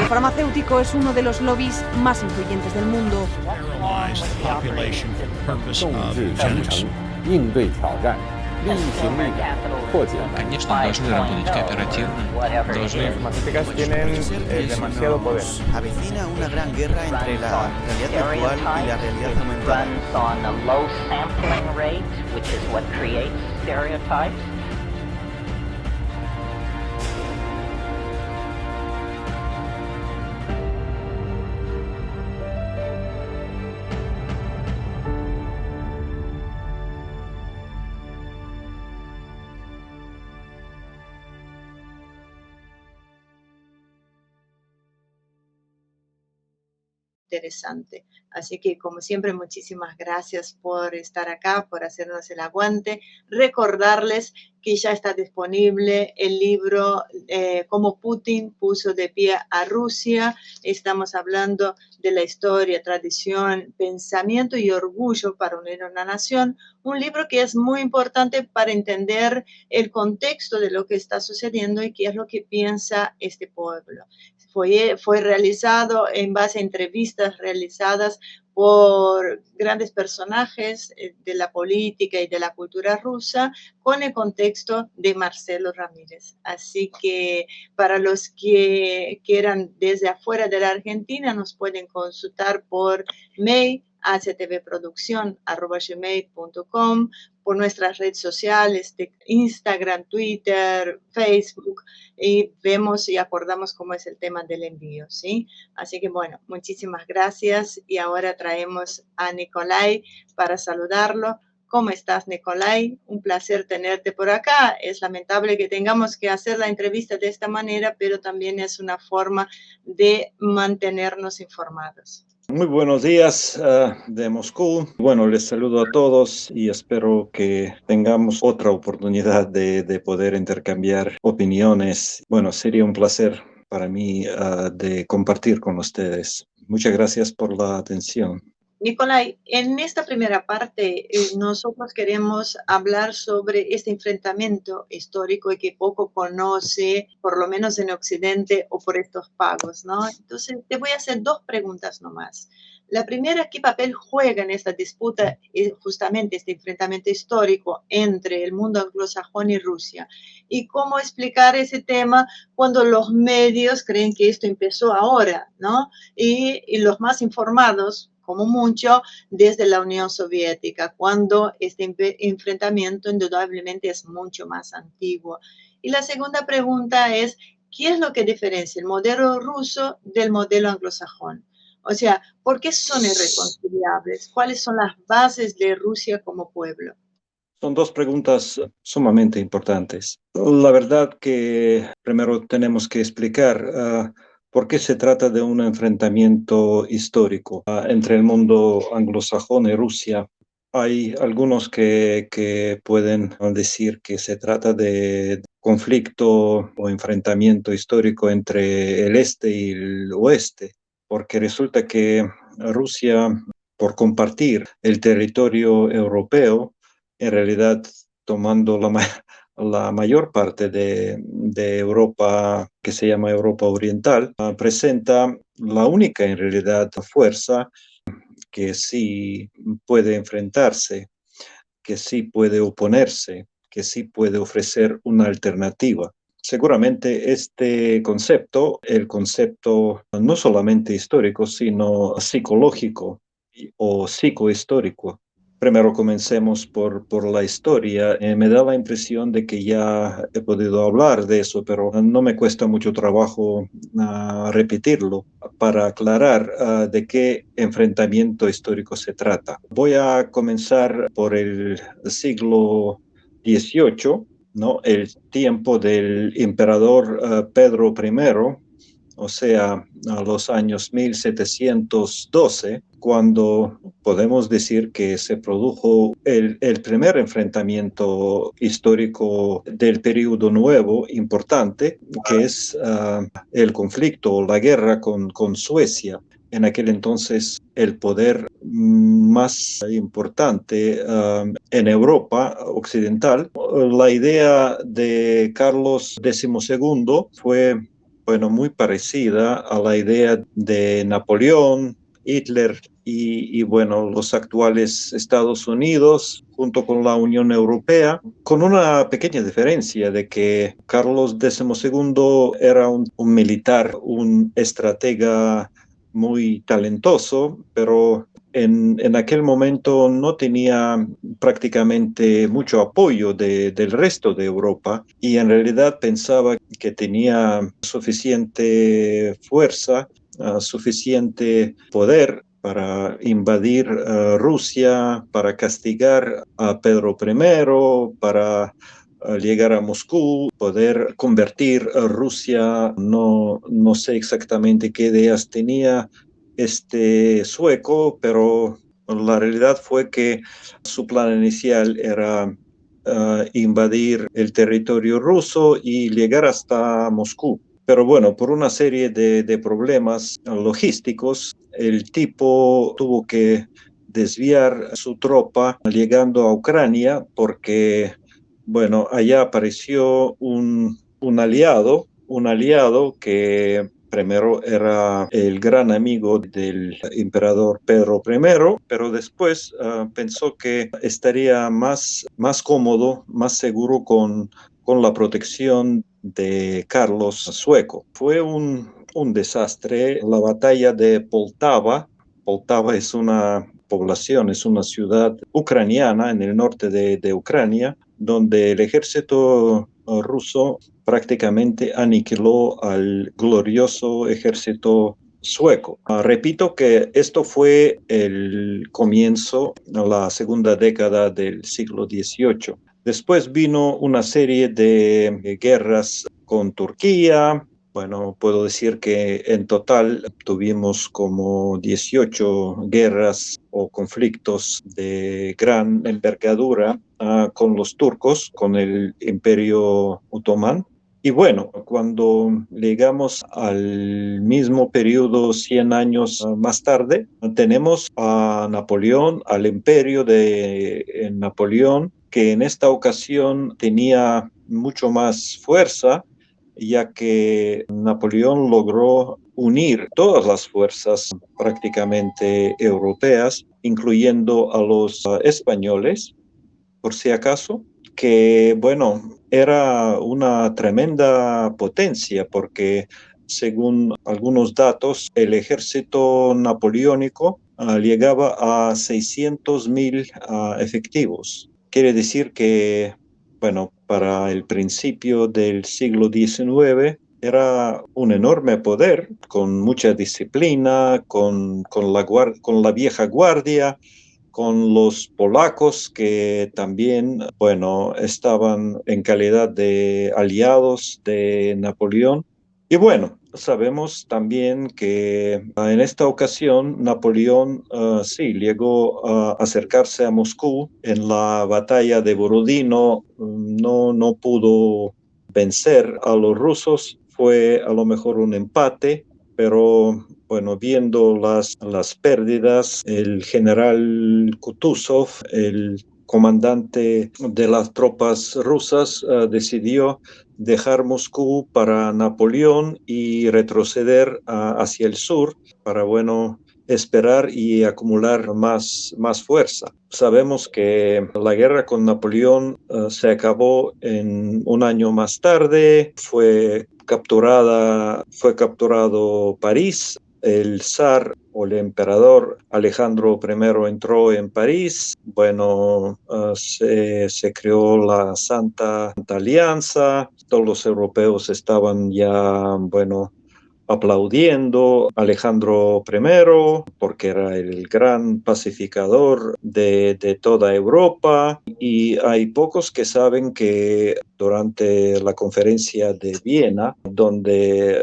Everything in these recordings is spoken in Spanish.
El farmacéutico es uno de los lobbies más influyentes del mundo. 应对挑战，利益行力量，破解难题。 Конечно, должны работать кооперативно, должны... Las farmacéuticas tienen demasiado poder. Avecina una gran guerra entre la realidad virtual y la realidad aumentada. Interesante. Así que, como siempre, muchísimas gracias por estar acá, por hacernos el aguante. Recordarles que ya está disponible el libro Cómo Putin puso de pie a Rusia. Estamos hablando de la historia, tradición, pensamiento y orgullo para unir a una nación. Un libro que es muy importante para entender el contexto de lo que está sucediendo y qué es lo que piensa este pueblo. Fue realizado en base a entrevistas realizadas por grandes personajes de la política y de la cultura rusa con el contexto de Marcelo Ramírez. Así que para los que quieran desde afuera de la Argentina nos pueden consultar por mail htvproduccion@gmail.com, por nuestras redes sociales de Instagram, Twitter, Facebook, y vemos y acordamos cómo es el tema del envío, ¿sí? Así que bueno, muchísimas gracias y ahora traemos a Nikolai para saludarlo. ¿Cómo estás, Nikolai? Un placer tenerte por acá. Es lamentable que tengamos que hacer la entrevista de esta manera, pero también es una forma de mantenernos informados. Muy buenos días de Moscú. Bueno, les saludo a todos y espero que tengamos otra oportunidad de poder intercambiar opiniones. Bueno, sería un placer para mí de compartir con ustedes. Muchas gracias por la atención. Nikolai, en esta primera parte nosotros queremos hablar sobre este enfrentamiento histórico y que poco conoce, por lo menos en Occidente o por estos pagos, ¿no? Entonces, te voy a hacer dos preguntas nomás. La primera, ¿qué papel juega en esta disputa justamente este enfrentamiento histórico entre el mundo anglosajón y Rusia? ¿Y cómo explicar ese tema cuando los medios creen que esto empezó ahora, ¿no? Y los más informados, como mucho, desde la Unión Soviética, cuando este enfrentamiento indudablemente es mucho más antiguo. Y la segunda pregunta es, ¿qué es lo que diferencia el modelo ruso del modelo anglosajón? O sea, ¿por qué son irreconciliables? ¿Cuáles son las bases de Rusia como pueblo? Son dos preguntas sumamente importantes. La verdad que primero tenemos que explicar por qué se trata de un enfrentamiento histórico entre el mundo anglosajón y Rusia. Hay algunos que pueden decir que se trata de conflicto o enfrentamiento histórico entre el este y el oeste, porque resulta que Rusia, por compartir el territorio europeo, en realidad tomando la mayor parte de Europa, que se llama Europa Oriental, presenta la única en realidad fuerza que sí puede enfrentarse, que sí puede oponerse, que sí puede ofrecer una alternativa. Seguramente este concepto, el concepto no solamente histórico, sino psicológico o psicohistórico. Primero comencemos por la historia. Me da la impresión de que ya he podido hablar de eso, pero no me cuesta mucho trabajo repetirlo para aclarar de qué enfrentamiento histórico se trata. Voy a comenzar por el siglo XVIII, ¿no? El tiempo del emperador Pedro I, o sea, a los años 1712, cuando podemos decir que se produjo el primer enfrentamiento histórico del periodo nuevo importante, que es el conflicto o la guerra con Suecia. En aquel entonces el poder más importante en Europa occidental. La idea de Carlos XII fue bueno, muy parecida a la idea de Napoleón, Hitler bueno, los actuales Estados Unidos junto con la Unión Europea, con una pequeña diferencia de que Carlos XII era un militar, un estratega muy talentoso, pero en aquel momento no tenía prácticamente mucho apoyo del resto de Europa y en realidad pensaba que tenía suficiente fuerza, suficiente poder para invadir Rusia, para castigar a Pedro I, para llegar a Moscú, poder convertir a Rusia, no sé exactamente qué ideas tenía este sueco, pero la realidad fue que su plan inicial era invadir el territorio ruso y llegar hasta Moscú. Pero bueno, por una serie de problemas logísticos, el tipo tuvo que desviar su tropa llegando a Ucrania porque, bueno, allá apareció un aliado que primero era el gran amigo del emperador Pedro I, pero después pensó que estaría más cómodo, más seguro con la protección de Carlos Sueco. Fue un desastre. La batalla de Poltava. Poltava es una población, es una ciudad ucraniana en el norte de Ucrania, donde el ejército ruso prácticamente aniquiló al glorioso ejército sueco. Repito que esto fue el comienzo, la segunda década del siglo XVIII. Después vino una serie de guerras con Turquía. Bueno, puedo decir que en total tuvimos como 18 guerras o conflictos de gran envergadura con los turcos, con el Imperio Otomán. Y bueno, cuando llegamos al mismo periodo 100 años más tarde, tenemos a Napoleón, al imperio de Napoleón, que en esta ocasión tenía mucho más fuerza, ya que Napoleón logró unir todas las fuerzas prácticamente europeas, incluyendo a los españoles, por si acaso, que, bueno, era una tremenda potencia porque, según algunos datos, el ejército napoleónico llegaba a 600,000 efectivos. Quiere decir que, bueno, para el principio del siglo XIX era un enorme poder, con mucha disciplina, con la vieja guardia, con los polacos que también, bueno, estaban en calidad de aliados de Napoleón. Y bueno, sabemos también que en esta ocasión Napoleón sí llegó a acercarse a Moscú. En la batalla de Borodino no pudo vencer a los rusos. Fue a lo mejor un empate, pero bueno, viendo las pérdidas, el general Kutuzov, el comandante de las tropas rusas, decidió dejar Moscú para Napoleón y retroceder hacia el sur para, bueno, esperar y acumular más fuerza. Sabemos que la guerra con Napoleón se acabó en un año más tarde. Fue capturado París. El zar o el emperador Alejandro I entró en París. Bueno, se creó la Santa Alianza. Todos los europeos estaban ya, bueno, aplaudiendo a Alejandro I porque era el gran pacificador de toda Europa, y hay pocos que saben que durante la conferencia de Viena, donde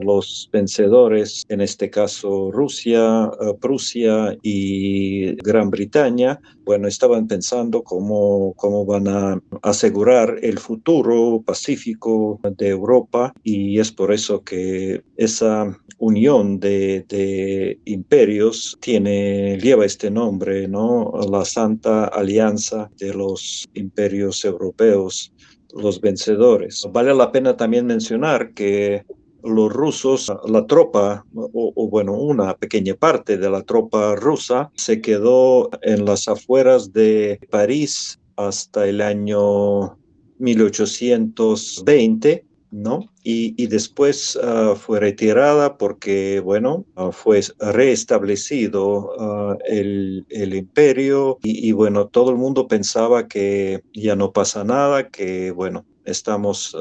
los vencedores, en este caso Rusia, Prusia y Gran Bretaña, bueno, estaban pensando cómo van a asegurar el futuro pacífico de Europa, y es por eso que esa unión de imperios lleva este nombre, ¿no? La Santa Alianza de los imperios europeos, los vencedores. Vale la pena también mencionar que los rusos, la tropa, bueno, una pequeña parte de la tropa rusa se quedó en las afueras de París hasta el año 1820, ¿no? Y después fue retirada porque, bueno, fue reestablecido el imperio y, bueno, todo el mundo pensaba que ya no pasa nada, que, bueno, estamos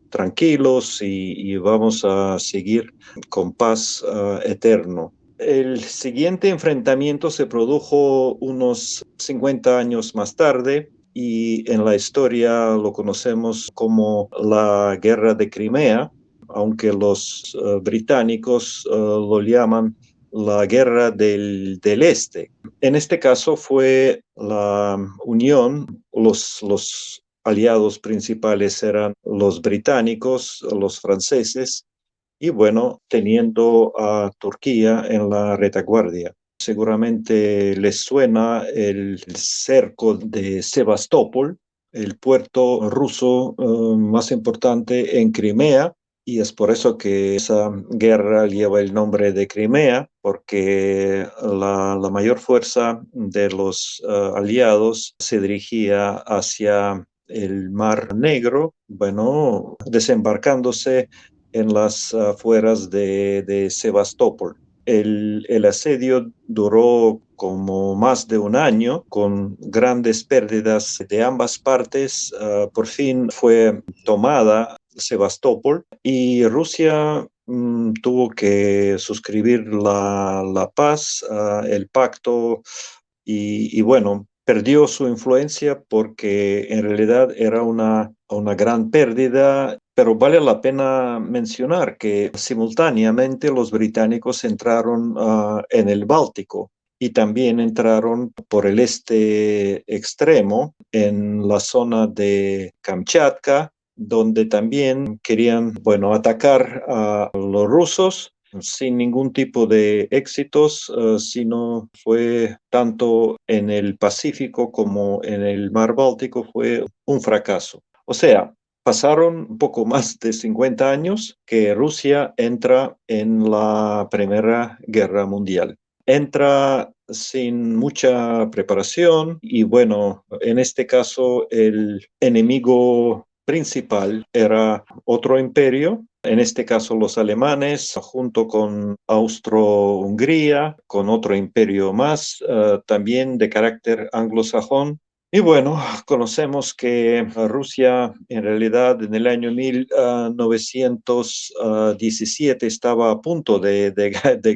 tranquilos y vamos a seguir con paz eterno. El siguiente enfrentamiento se produjo unos 50 años más tarde y en la historia lo conocemos como la Guerra de Crimea, aunque los británicos lo llaman la Guerra del Este. En este caso fue la unión, los aliados principales eran los británicos, los franceses, y bueno, teniendo a Turquía en la retaguardia. Seguramente les suena el cerco de Sebastopol, el puerto ruso más importante en Crimea, y es por eso que esa guerra lleva el nombre de Crimea, porque la mayor fuerza de los aliados se dirigía hacia el Mar Negro, bueno, desembarcándose en las afueras de Sebastopol. El asedio duró como más de un año, con grandes pérdidas de ambas partes. Por fin fue tomada Sebastopol y Rusia tuvo que suscribir la paz, el pacto, y bueno, perdió su influencia porque en realidad era una gran pérdida, pero vale la pena mencionar que simultáneamente los británicos entraron en el Báltico y también entraron por el este extremo en la zona de Kamchatka, donde también querían, bueno, atacar a los rusos sin ningún tipo de éxitos, sino fue tanto en el Pacífico como en el Mar Báltico fue un fracaso. O sea, pasaron un poco más de 50 años que Rusia entra en la Primera Guerra Mundial. Entra sin mucha preparación y bueno, en este caso el enemigo principal era otro imperio, en este caso los alemanes, junto con Austro-Hungría, con otro imperio más, también de carácter anglosajón. Y bueno, conocemos que Rusia en realidad en el año 1917 estaba a punto de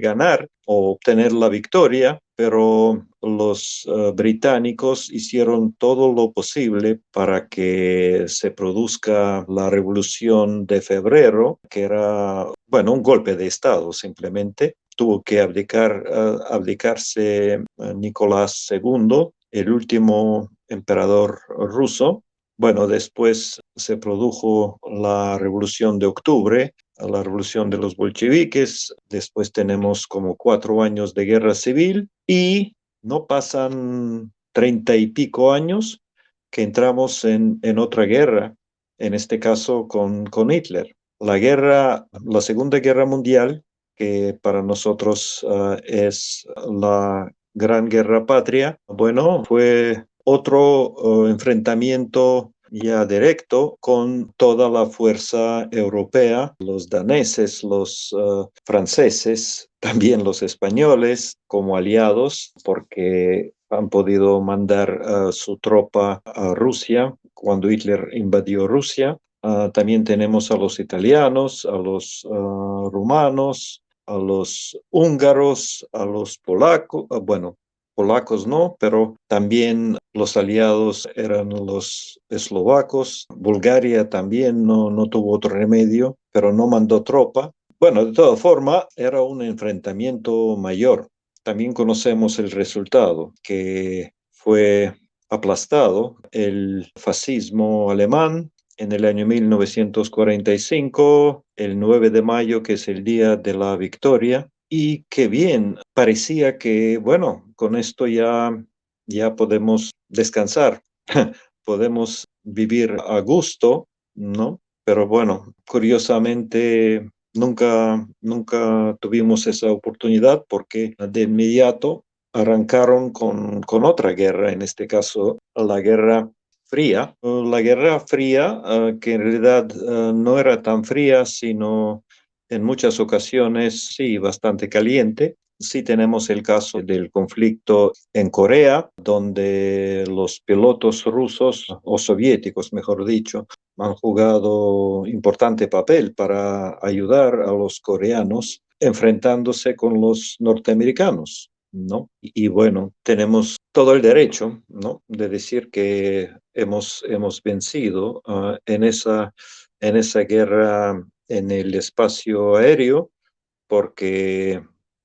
ganar o obtener la victoria, pero los británicos hicieron todo lo posible para que se produzca la Revolución de Febrero, que era, bueno, un golpe de Estado simplemente. Tuvo que abdicarse Nicolás II, el último emperador ruso. Bueno, después se produjo la Revolución de Octubre, la Revolución de los bolcheviques, después tenemos como 4 años de guerra civil y no pasan 30 y pico años que entramos en otra guerra, en este caso con Hitler. La Segunda Guerra Mundial, que para nosotros es la Gran Guerra Patria, bueno, fue otro enfrentamiento ya directo con toda la fuerza europea, los daneses, los franceses, también los españoles como aliados, porque han podido mandar su tropa a Rusia cuando Hitler invadió Rusia. También tenemos a los italianos, a los rumanos, a los húngaros, a los polacos, bueno, polacos no, pero también los aliados eran los eslovacos. Bulgaria también no tuvo otro remedio, pero no mandó tropa. Bueno, de todas formas, era un enfrentamiento mayor. También conocemos el resultado, que fue aplastado el fascismo alemán en el año 1945, el 9 de mayo, que es el día de la victoria. Y qué bien, parecía que, bueno, con esto ya podemos descansar, podemos vivir a gusto, ¿no? Pero bueno, curiosamente nunca tuvimos esa oportunidad porque de inmediato arrancaron con otra guerra, en este caso la Guerra Fría. La Guerra Fría, que en realidad no era tan fría, sino en muchas ocasiones sí bastante caliente. Sí tenemos el caso del conflicto en Corea, donde los pilotos rusos o soviéticos, mejor dicho, han jugado importante papel para ayudar a los coreanos enfrentándose con los norteamericanos, ¿no? Y bueno, tenemos todo el derecho, ¿no?, de decir que hemos vencido en esa guerra en el espacio aéreo, porque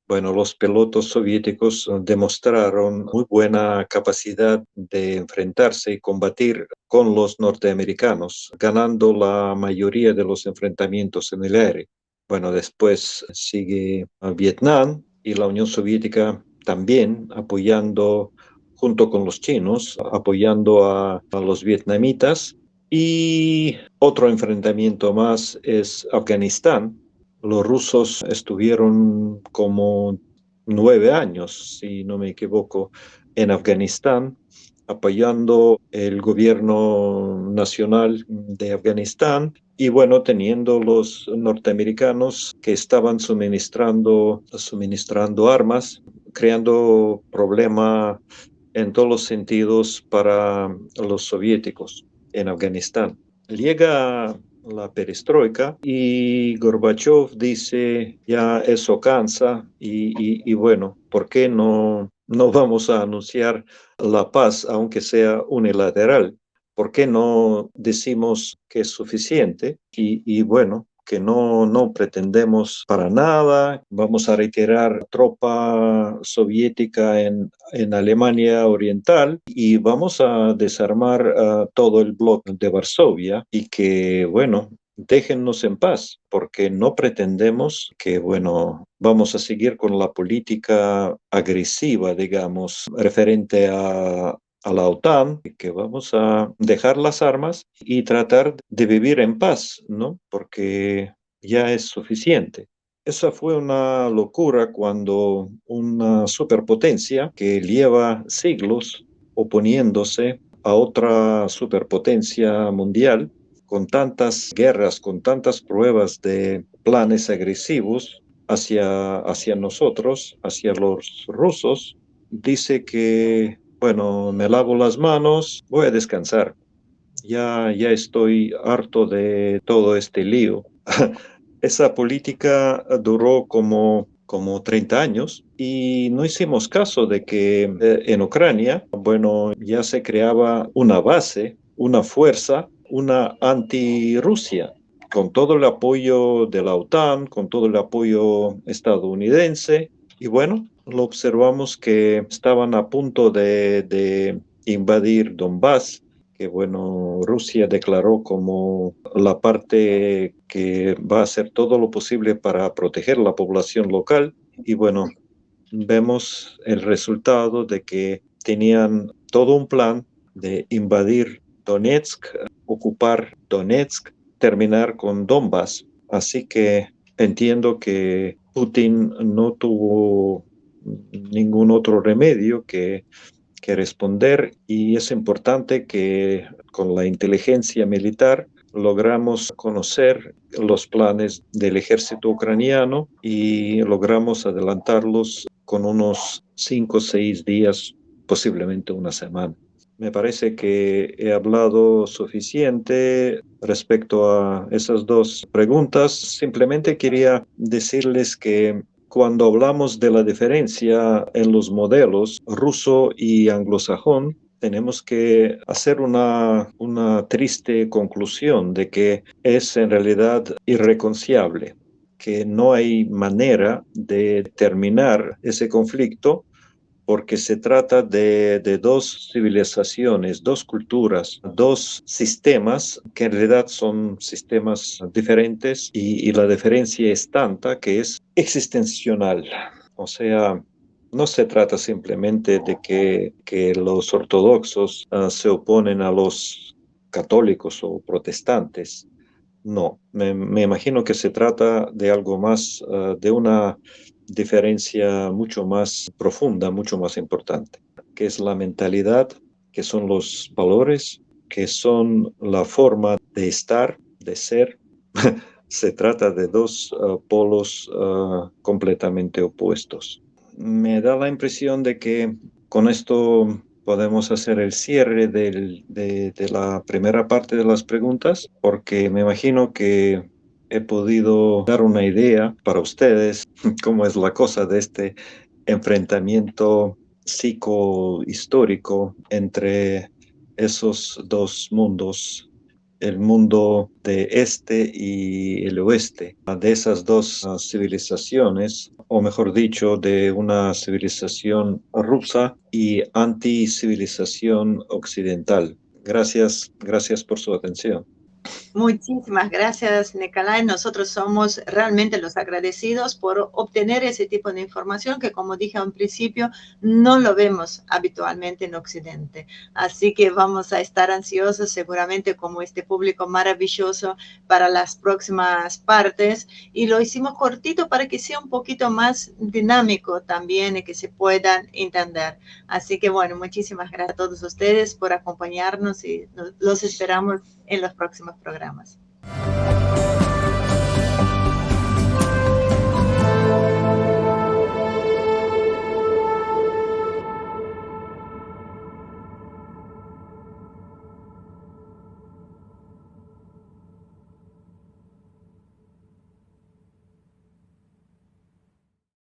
bueno, los pilotos soviéticos demostraron muy buena capacidad de enfrentarse y combatir con los norteamericanos, ganando la mayoría de los enfrentamientos en el aire. Bueno, después sigue Vietnam y la Unión Soviética también apoyando, junto con los chinos, apoyando a los vietnamitas. Y otro enfrentamiento más es Afganistán. Los rusos estuvieron como 9 años, si no me equivoco, en Afganistán, apoyando el gobierno nacional de Afganistán y bueno, teniendo los norteamericanos que estaban suministrando armas, creando problema en todos los sentidos para los soviéticos en Afganistán. Llega la perestroika y Gorbachev dice, ya eso cansa y bueno, ¿por qué no vamos a anunciar la paz, aunque sea unilateral? ¿Por qué no decimos que es suficiente? Y bueno, que no pretendemos para nada, vamos a retirar tropa soviética en Alemania Oriental y vamos a desarmar todo el bloque de Varsovia y que, bueno, déjennos en paz, porque no pretendemos que, bueno, vamos a seguir con la política agresiva, digamos, referente a la OTAN, que vamos a dejar las armas y tratar de vivir en paz, ¿no? Porque ya es suficiente. Esa fue una locura cuando una superpotencia que lleva siglos oponiéndose a otra superpotencia mundial, con tantas guerras, con tantas pruebas de planes agresivos hacia nosotros, hacia los rusos, dice que bueno, me lavo las manos, voy a descansar. Ya estoy harto de todo este lío. Esa política duró como 30 años y no hicimos caso de que en Ucrania, bueno, ya se creaba una base, una fuerza, una anti-Rusia, con todo el apoyo de la OTAN, con todo el apoyo estadounidense. Y bueno, lo observamos que estaban a punto de invadir Donbass, que bueno, Rusia declaró como la parte que va a hacer todo lo posible para proteger la población local. Y bueno, vemos el resultado de que tenían todo un plan de invadir Donetsk, ocupar Donetsk, terminar con Donbass. Así que entiendo que Putin no tuvo ningún otro remedio que responder y es importante que con la inteligencia militar logramos conocer los planes del ejército ucraniano y logramos adelantarlos con unos 5 o 6 días, posiblemente una semana. Me parece que he hablado suficiente respecto a esas dos preguntas. Simplemente quería decirles que cuando hablamos de la diferencia en los modelos ruso y anglosajón, tenemos que hacer una triste conclusión de que es en realidad irreconciliable, que no hay manera de terminar ese conflicto porque se trata de dos civilizaciones, dos culturas, dos sistemas que en realidad son sistemas diferentes y la diferencia es tanta que es existencial. O sea, no se trata simplemente de que los ortodoxos se oponen a los católicos o protestantes. No, me imagino que se trata de algo más, de una diferencia mucho más profunda, mucho más importante, que es la mentalidad, que son los valores, que son la forma de estar, de ser. Se trata de dos polos completamente opuestos. Me da la impresión de que con esto podemos hacer el cierre de la primera parte de las preguntas, porque me imagino que he podido dar una idea para ustedes cómo es la cosa de este enfrentamiento psicohistórico entre esos dos mundos, el mundo de este y el oeste, de esas dos civilizaciones, o mejor dicho, de una civilización rusa y anticivilización occidental. Gracias por su atención. Muchísimas gracias, Nicolai. Nosotros somos realmente los agradecidos por obtener ese tipo de información que, como dije a un principio, no lo vemos habitualmente en Occidente. Así que vamos a estar ansiosos seguramente como este público maravilloso para las próximas partes. Y lo hicimos cortito para que sea un poquito más dinámico también y que se puedan entender. Así que bueno, muchísimas gracias a todos ustedes por acompañarnos y los esperamos en los próximos programas.